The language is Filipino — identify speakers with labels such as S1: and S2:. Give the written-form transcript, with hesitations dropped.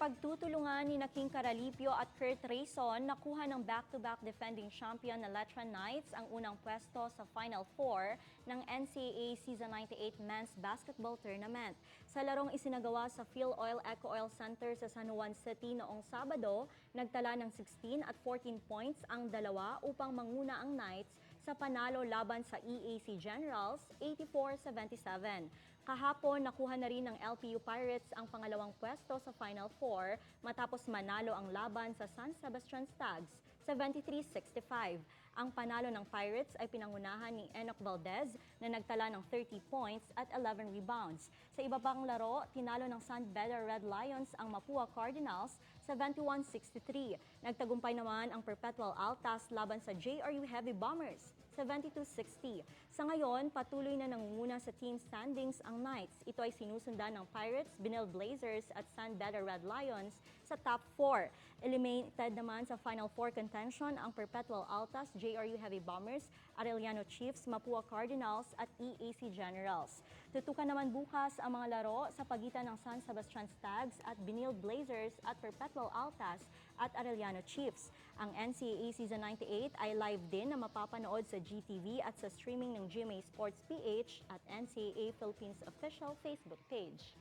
S1: pagtutulungan ni King Caralipio at Kurt Rayson, nakuha ng back-to-back defending champion na Letran Knights ang unang pwesto sa Final Four ng NCAA Season 98 Men's Basketball Tournament. Sa larong isinagawa sa Phil Oil Eco Oil Center sa San Juan City noong Sabado, nagtala ng 16 at 14 points ang dalawa upang manguna ang Knights sa panalo laban sa EAC Generals 84-77. Kahapon, nakuha na rin ng LPU Pirates ang pangalawang pwesto sa Final Four matapos manalo ang laban sa San Sebastian Stags 73-65. Ang panalo ng Pirates ay pinangunahan ni Enoch Valdez na nagtala ng 30 points at 11 rebounds. Sa iba pang laro, tinalo ng San Beda Red Lions ang Mapua Cardinals 71-63. Nagtagumpay naman ang Perpetual Altas laban sa JRU Heavy Bombers 72-60. Sa ngayon, patuloy na nangunguna sa team standings ang Knights. Ito ay sinusundan ng Pirates, Binil Blazers at San Beda Red Lions sa top 4. Eliminated naman sa Final Four contention ang Perpetual Altas, JRU Heavy Bombers, Arellano Chiefs, Mapua Cardinals at EAC Generals. Tutukan naman bukas ang mga laro sa pagitan ng San Sebastian Stags at Binil Blazers at Perpetual Altas at Arellano Chiefs. Ang NCAA Season 98 ay live din na mapapanood sa GTV at sa streaming ng GMA Sports PH at NCAA Philippines official Facebook page.